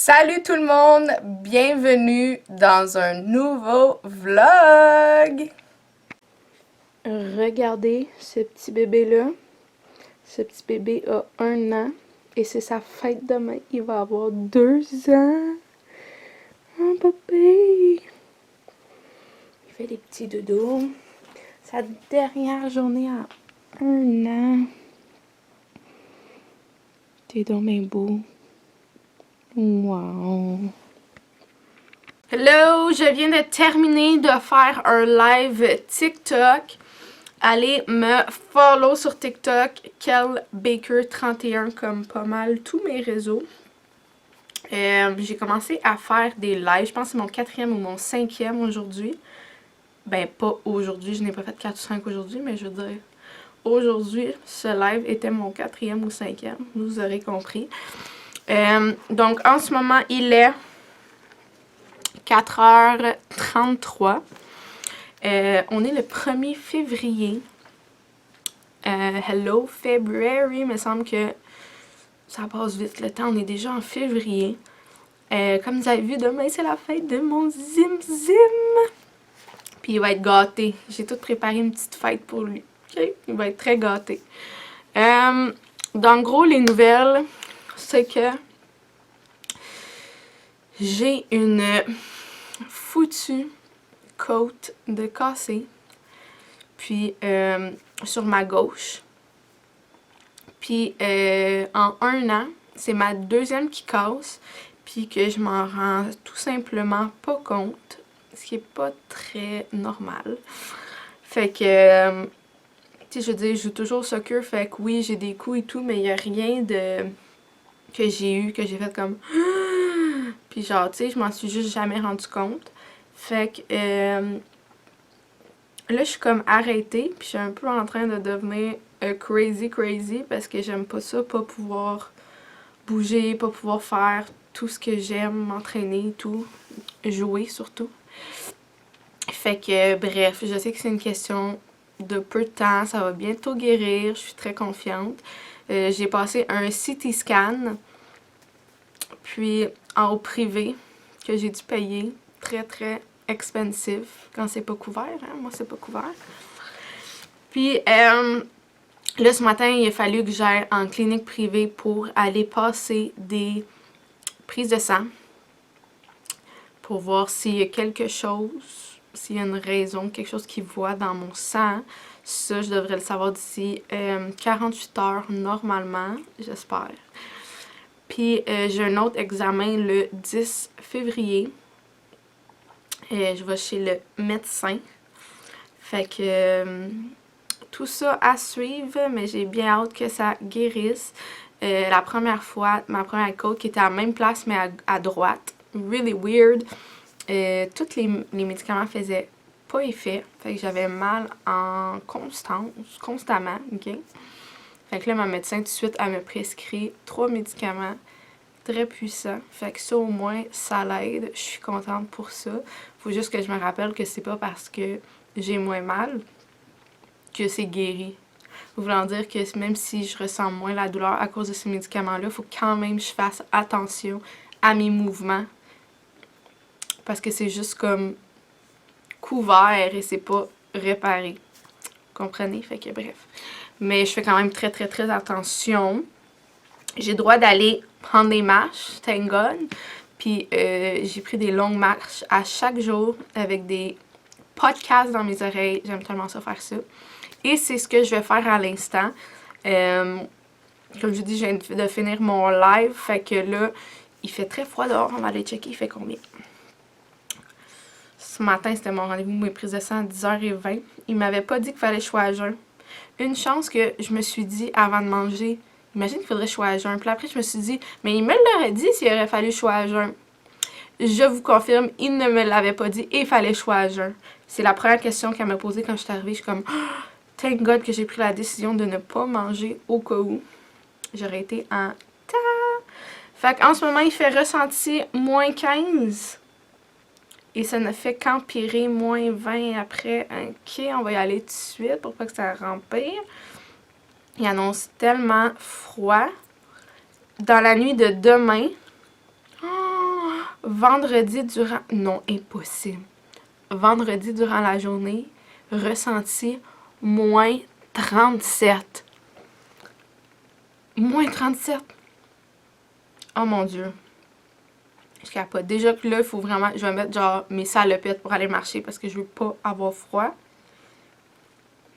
Salut tout le monde, bienvenue dans un nouveau vlog. Regardez ce petit bébé-là. Ce petit bébé a 1 an et c'est sa fête demain. Il va avoir 2 ans. Oh, bébé! Il fait des petits doudous. Sa dernière journée à 1 an. T'es donc bien beau. Wow! Hello! Je viens de terminer de faire un live TikTok. Allez me follow sur TikTok, KelBaker31, comme pas mal tous mes réseaux. J'ai commencé à faire des lives, je pense que c'est mon 4e ou mon 5e aujourd'hui. Ben pas aujourd'hui, je n'ai pas fait 4 ou 5 aujourd'hui, mais je veux dire, aujourd'hui, ce live était mon 4e ou 5e, vous aurez compris. Donc en ce moment, il est 4h33. On est le 1er février. Hello February, il me semble que ça passe vite le temps, on est déjà en février. Comme vous avez vu, demain c'est la fête de mon Zim Zim. Puis il va être gâté. J'ai tout préparé une petite fête pour lui. Okay? Il va être très gâté. En gros, les nouvelles, c'est que j'ai une foutue côte de cassé. Puis sur ma gauche. Puis en 1 an, c'est ma 2e qui casse. Puis que je m'en rends tout simplement pas compte. Ce qui est pas très normal. Fait que, tu sais, je veux dire, je joue toujours au soccer. Fait que oui, j'ai des coups et tout. Mais il y a rien de que j'ai eu, que j'ai fait comme... Puis genre, tu sais, je m'en suis juste jamais rendu compte. Fait que... là, je suis comme arrêtée. Puis je suis un peu en train de devenir crazy parce que j'aime pas ça, pas pouvoir bouger, pas pouvoir faire tout ce que j'aime, m'entraîner, tout, jouer surtout. Fait que bref, je sais que c'est une question de peu de temps, ça va bientôt guérir, je suis très confiante. J'ai passé un CT scan, puis en privé, que j'ai dû payer, très expensive, quand c'est pas couvert, hein? Moi c'est pas couvert. Puis là, ce matin, il a fallu que j'aille en clinique privée pour aller passer des prises de sang pour voir s'il y a quelque chose, s'il y a une raison, quelque chose qui voit dans mon sang. Ça, je devrais le savoir d'ici 48 heures normalement, j'espère. Puis j'ai un autre examen le 10 février. Je vais chez le médecin. Fait que... tout ça à suivre, mais j'ai bien hâte que ça guérisse. La première fois, ma première côte qui était à la même place, mais à droite. Really weird. Tous les médicaments faisaient pas effet. Fait que j'avais mal en constamment, ok? Fait que là, ma médecin, tout de suite, elle me prescrit 3 médicaments très puissants. Fait que ça, au moins, ça l'aide. Je suis contente pour ça. Faut juste que je me rappelle que c'est pas parce que j'ai moins mal que c'est guéri. Voulant dire que même si je ressens moins la douleur à cause de ces médicaments-là, il faut quand même que je fasse attention à mes mouvements. Parce que c'est juste comme couvert et c'est pas réparé. Comprenez? Fait que bref. Mais je fais quand même très attention. J'ai le droit d'aller prendre des marches, thank God. Puis j'ai pris des longues marches à chaque jour avec des podcasts dans mes oreilles. J'aime tellement ça faire ça. Et c'est ce que je vais faire à l'instant. Comme je dis, je viens de finir mon live. Fait que là, il fait très froid dehors. On va aller checker, il fait combien. Ce matin, c'était mon rendez-vous, mes prises de sang à 10h20. Il m'avait pas dit qu'il fallait que je sois à jeun. Une chance que je me suis dit avant de manger, imagine qu'il faudrait que je sois à jeun. Puis après, je me suis dit, mais il me l'aurait dit s'il aurait fallu que je sois à jeun. Je vous confirme, il ne me l'avait pas dit et il fallait que je sois à jeun. C'est la première question qu'elle m'a posée quand je suis arrivée. Je suis comme... Thank God que j'ai pris la décision de ne pas manger au cas où. J'aurais été en tas. Fait qu'en ce moment, il fait ressenti moins 15. Et ça ne fait qu'empirer moins 20 après. Ok, on va y aller tout de suite pour pas que ça rempire. Il annonce tellement froid. Dans la nuit de demain, oh, Vendredi durant... Non, impossible. Vendredi durant la journée, ressenti moins 37. Moins 37. Oh mon Dieu. Je capote. Déjà que là, il faut vraiment... Je vais mettre genre mes salopettes pour aller marcher parce que je veux pas avoir froid.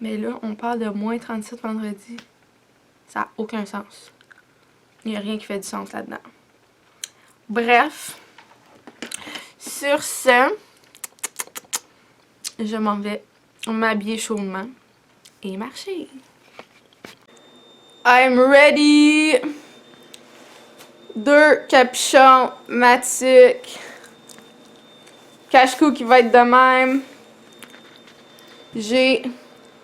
Mais là, on parle de moins 37 vendredi. Ça n'a aucun sens. Il n'y a rien qui fait du sens là-dedans. Bref. Sur ce, je m'en vais m'habiller chaudement et marcher. I'm ready! 2 capuchons, Matic. Cache-cou qui va être de même. J'ai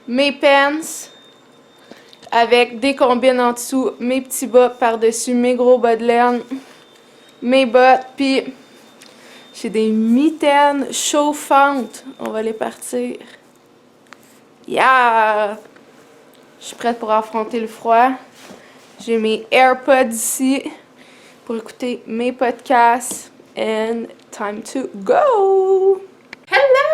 mes pants avec des combines en dessous, mes petits bas par-dessus, mes gros bas de laine, mes bottes, puis j'ai des mitaines chauffantes. On va les partir. Yeah! Je suis prête pour affronter le froid. J'ai mes AirPods ici pour écouter mes podcasts. And time to go! Hello!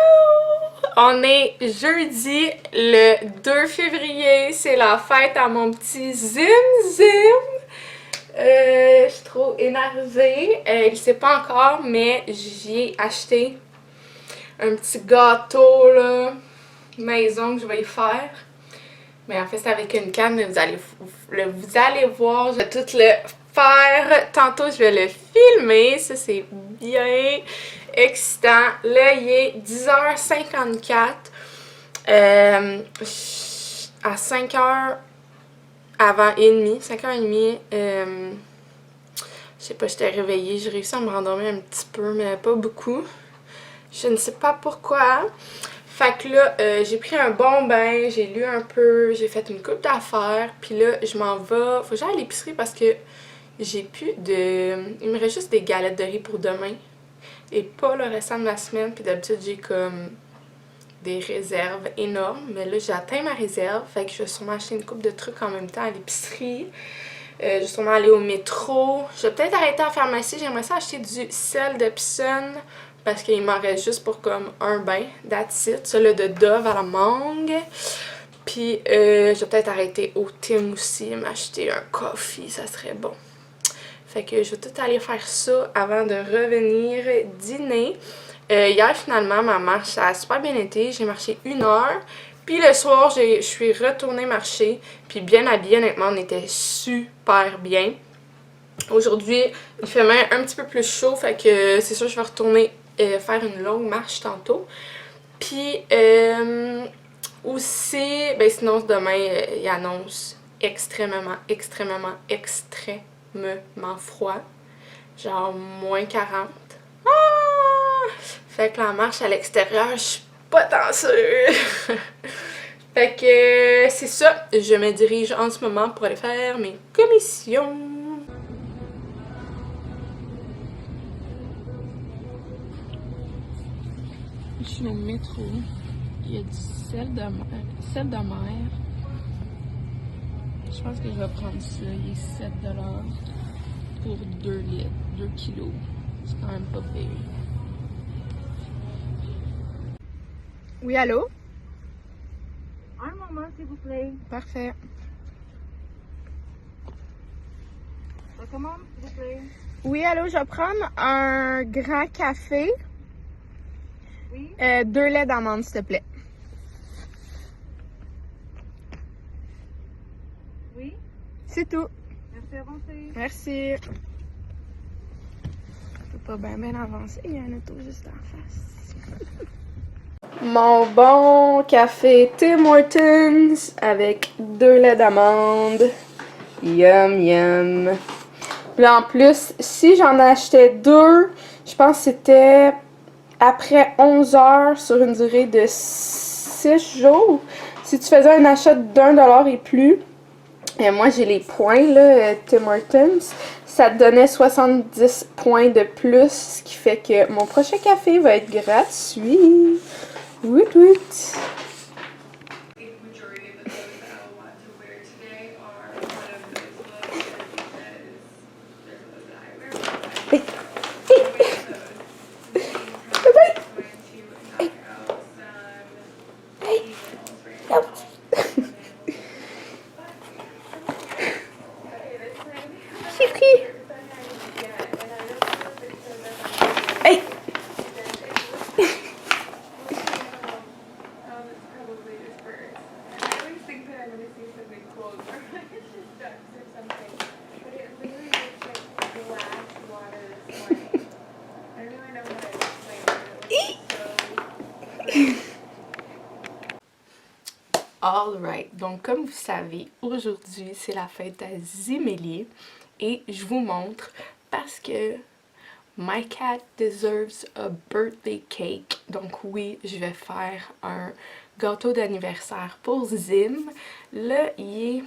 On est jeudi, le 2 février. C'est la fête à mon petit Zim Zim. Je suis trop énervée. Il ne sait pas encore, mais j'ai acheté un petit gâteau là, maison que je vais y faire. Mais en fait, c'est avec une canne, mais vous allez voir. Je vais tout le faire. Tantôt, je vais le filmer. Ça, c'est bien excitant. Là, il est 10h54. À 5h avant et demie, 5h30, je sais pas, j'étais réveillée. J'ai réussi à me rendormir un petit peu, mais pas beaucoup. Je ne sais pas pourquoi. Fait que là, j'ai pris un bon bain, j'ai lu un peu, j'ai fait une couple d'affaires, puis là, je m'en vais. Faut que j'aille à l'épicerie parce que j'ai plus de... Il me reste juste des galettes de riz pour demain et pas le restant de la semaine. Puis d'habitude, j'ai comme des réserves énormes, mais là, j'ai atteint ma réserve. Fait que je vais sûrement acheter une couple de trucs en même temps à l'épicerie. Je vais sûrement aller au métro. Je vais peut-être arrêter à la pharmacie. J'aimerais ça acheter du sel d'Epsom parce qu'il m'en reste juste pour comme un bain. That's it. Celui de Dove à la mangue. Puis je vais peut-être arrêter au Tim aussi et m'acheter un coffee. Ça serait bon. Fait que je vais tout aller faire ça avant de revenir dîner. Hier, finalement, ma marche a super bien été. J'ai marché 1 heure. Puis le soir, je suis retournée marcher. Puis bien habillée, honnêtement, on était super bien. Aujourd'hui, il fait même un petit peu plus chaud. Fait que c'est sûr, je vais retourner faire une longue marche tantôt. Puis aussi, ben sinon, demain, il annonce extrêmement froid. Genre moins 40. Ah! Fait que la marche à l'extérieur, je suis pas tant sûre. Fait que c'est ça. Je me dirige en ce moment pour aller faire mes commissions. Je suis au métro. Il y a du sel de mer. Je pense que je vais prendre ça. Il est 7 $ pour 2 litres, 2 kilos. C'est quand même pas pire. Oui, allô? Un moment, s'il vous plaît. Parfait. La commande, s'il vous plaît. Oui, allô, je vais prendre un grand café. Oui. 2 laits d'amande, s'il te plaît. Oui. C'est tout. Merci, avancez. Merci. Je peux pas bien avancer, il y a un auto juste en face. Mon bon café Tim Hortons avec 2 laits d'amande. Yum, yum. Puis en plus, si j'en achetais 2, je pense que c'était après 11 heures sur une durée de 6 jours. Si tu faisais un achat d'1 $ et plus, et moi j'ai les points là, Tim Hortons, ça te donnait 70 points de plus, ce qui fait que mon prochain café va être gratuit. Woot woot! Alright, donc comme vous savez, aujourd'hui c'est la fête à Zimélie et je vous montre parce que my cat deserves a birthday cake. Donc oui, je vais faire un gâteau d'anniversaire pour Zim. Là, il est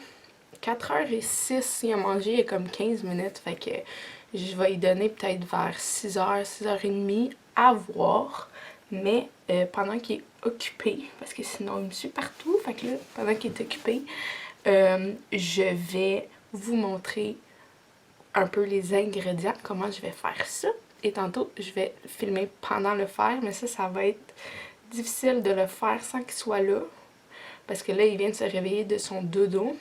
4h06, il a mangé il y a comme 15 minutes, fait que je vais lui donner peut-être vers 6h, 6h30 à voir. Mais pendant qu'il est occupé, parce que sinon il me suit partout, fait que là, pendant qu'il est occupé, je vais vous montrer un peu les ingrédients, comment je vais faire ça. Et tantôt, je vais filmer pendant le faire, mais ça va être difficile de le faire sans qu'il soit là. Parce que là, il vient de se réveiller de son dodo.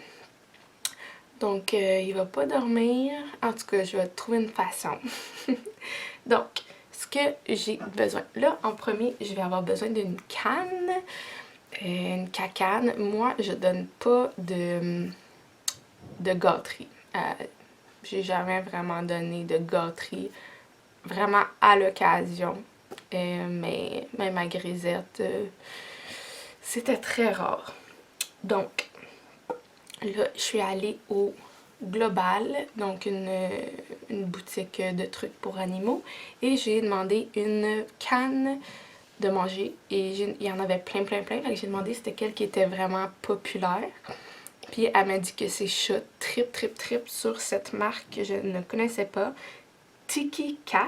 Donc, il va pas dormir. En tout cas, je vais trouver une façon. Donc, ce que j'ai besoin. Là, en premier, je vais avoir besoin d'une canne. Une cacane. Moi, je donne pas de gâterie. J'ai jamais vraiment donné de gâterie. Vraiment à l'occasion. Mais même à Grisette, c'était très rare. Donc, là, je suis allée au Global, donc une boutique de trucs pour animaux, et j'ai demandé une canne de manger, et il y en avait plein, j'ai demandé c'était quelle qui était vraiment populaire, puis elle m'a dit que ses chats trip sur cette marque que je ne connaissais pas, Tiki Cat,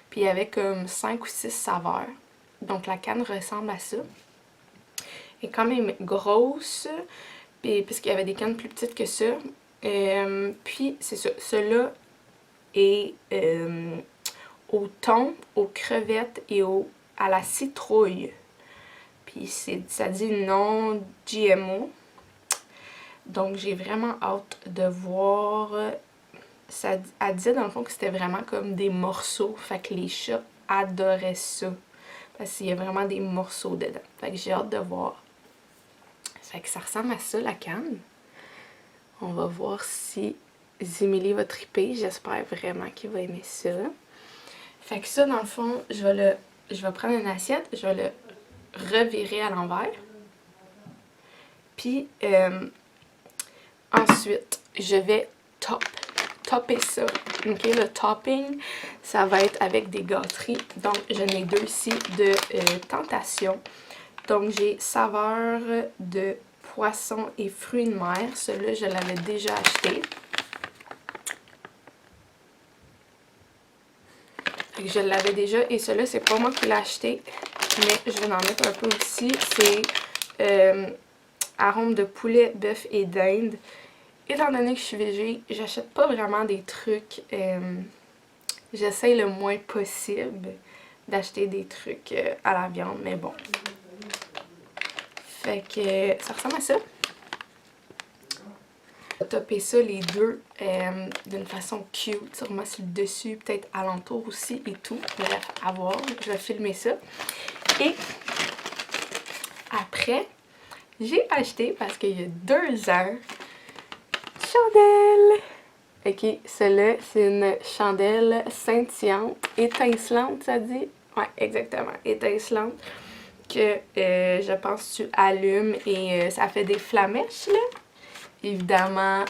puis il y avait comme 5 ou 6 saveurs, donc la canne ressemble à ça, elle est quand même grosse, parce qu'il y avait des cannes plus petites que ça. Puis c'est ça, cela est au thon, aux crevettes et à la citrouille. Puis ça dit non GMO. Donc j'ai vraiment hâte de voir. Elle disait dans le fond que c'était vraiment comme des morceaux. Fait que les chats adoraient ça. Parce qu'il y a vraiment des morceaux dedans. Fait que j'ai hâte de voir. Fait que ça ressemble à ça, la canne. On va voir si Zimélie va triper. J'espère vraiment qu'il va aimer ça. Fait que ça, dans le fond, je vais prendre une assiette. Je vais le revirer à l'envers. Puis, ensuite, je vais topper ça. Ok, le topping, ça va être avec des gâteries. Donc, j'en ai deux ici de Tentation. Donc, j'ai saveur de poisson et fruits de mer. Celui-là, je l'avais déjà acheté. Je l'avais déjà et celui-là, c'est pas moi qui l'ai acheté. Mais je vais en mettre un peu aussi. C'est arôme de poulet, bœuf et dinde. Étant donné que je suis végé, j'achète pas vraiment des trucs. J'essaye le moins possible d'acheter des trucs à la viande, mais bon. Fait que ça ressemble à ça. Je vais topper ça les deux d'une façon cute, sûrement sur le dessus, peut-être alentour aussi et tout. Bref, à voir. Je vais filmer ça. Et après, j'ai acheté, parce qu'il y a 2 ans, chandelle. Ok, celle-là, c'est une chandelle scintillante, étincelante, ça dit? Ouais, exactement, étincelante. Que je pense que tu allumes et ça fait des flamèches, là. Évidemment,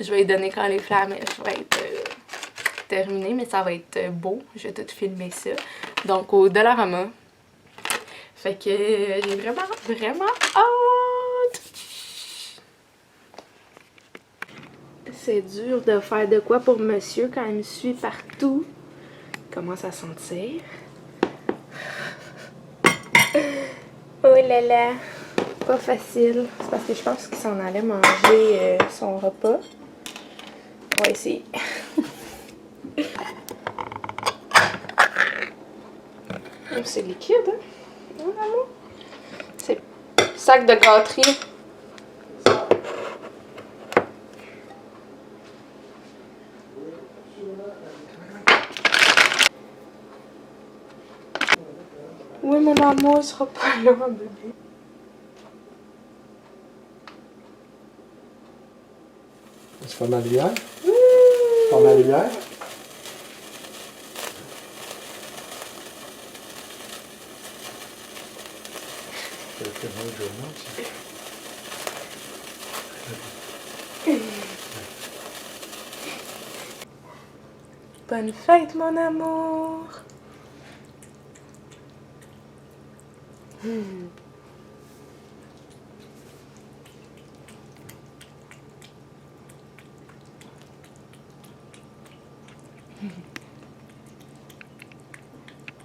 je vais lui donner quand les flamèches vont être terminées, mais ça va être beau. Je vais tout filmer ça. Donc, au Dollarama. Fait que j'ai vraiment hâte! C'est dur de faire de quoi pour monsieur quand il me suit partout. Il commence à sentir. Oh là là, pas facile. C'est parce que je pense qu'il s'en allait manger son repas. On va essayer. Oh, c'est liquide, hein? Oh, maman. C'est sac de gâterie. Oui, mon amour, il sera pas là, bébé. C'est familial? Familial? C'est bon, je vois aussi. Bonne fête, mon amour!